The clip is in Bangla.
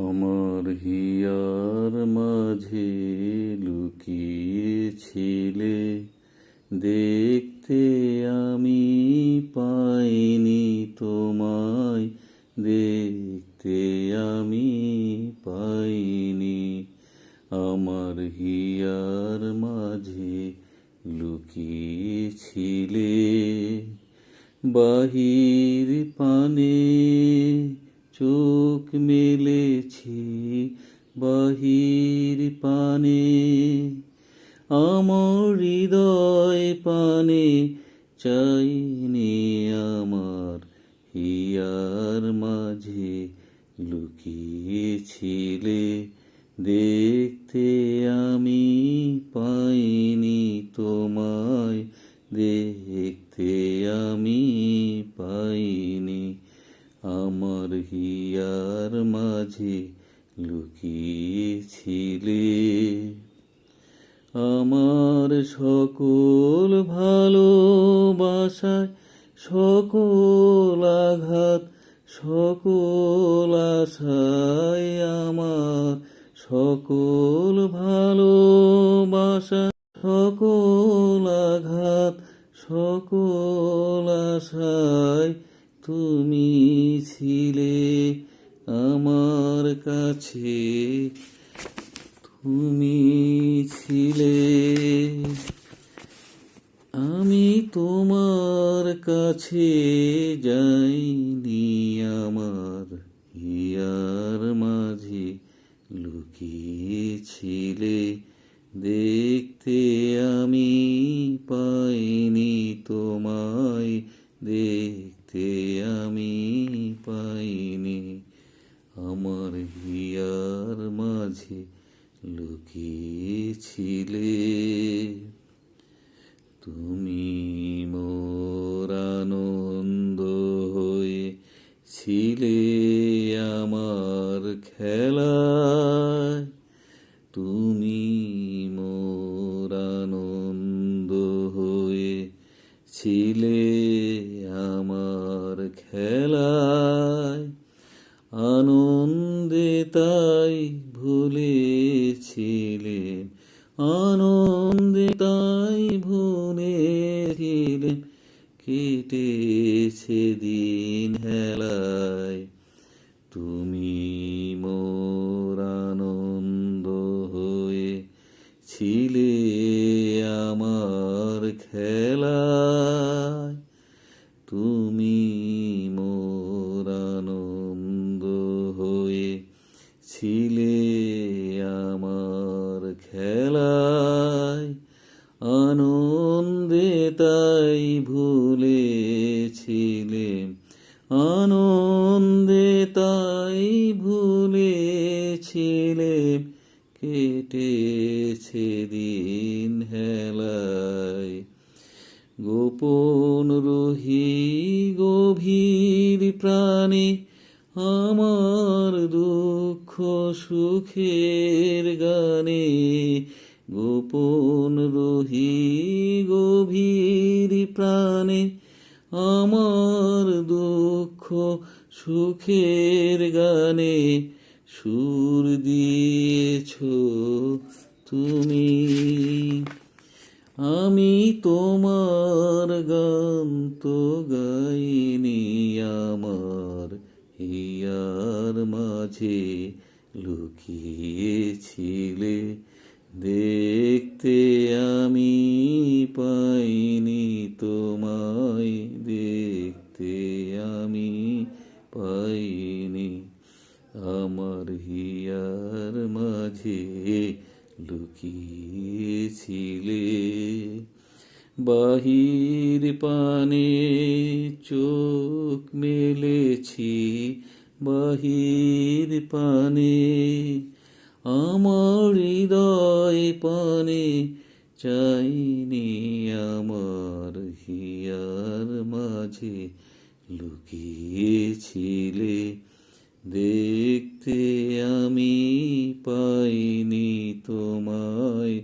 আমার হিয়ার মাঝে লুকিয়েছিলে, দেখতে আমি পাইনি তোমায়, দেখতে আমি পাইনি। আমার হিয়ার মাঝে লুকিয়েছিলে, বাহির পানে চোখ মেলেছি, বাহির পানে আমার হৃদয় পানে চাইনি। আমার হিয়ার মাঝে লুকিয়েছিলে, দেখতে আমি পাইনি তোমায়, দেখতে আমি পাইনি। আমার হিয়ার মাঝে লুকিয়েছিলে। আমার সকল ভালোবাসায় সকল আঘাত, সকল আশায় আমার সকল ভালোবাসা, সকল আঘাত, সকল আশায় তুমি ছিলে আমার কাছে, তুমি ছিলে। আমি তোমার কাছে যাইনি, আমার হিয়ার মাঝে লুকিয়েছিলে, দেখতে আমি পাইনি তোমায়, দেখতে আমি পাইনি। আমার হিয়ার মাঝে লুকিয়েছিলে। তুমি মোর আনন্দ হয়ে ছিলে আমার খেলায়, তুমি মোর আনন্দ হয়ে ছিলে আমার খেলায়। আনন্দে তাই ভুলেছিলেন, আনন্দে তাই ভুলেছিলেন, কেটেছে দিন হেলায়। তুমি মোর আনন্দ হয়ে ছিলে আমার খেলায়, তুমি মোর আনন্দ হয়ে ছিলে আমার খেলায়। আনন্দে তাই ভুলেছিলেন, আনন্দে তাই ভুলেছিলেন, কেটেছে দিন হেলায়। গোপন রহি গভীর প্রাণে আমার দুঃখ সুখের গানে, গোপন রহি গভীর প্রাণে আমার দুঃখ সুখের গানে, সুর দিয়েছ তুমি। আমি তোমার গান তো গাইনি, আমার হিয়ার মাঝে লুকিয়েছিলে, দেখতে আমি পাইনি তোমায়, দেখতে আমি পাইনি। আমার হিয়ার মাঝে লুকিয়েছিলে, বাহির পানে চোখ মেলেছি, বাহির পানে আমার হৃদয় পানে চাইনি। আমার হিয়ার মাঝে লুকিয়েছিলে, দেখতে আমি পাইনি তোমায়,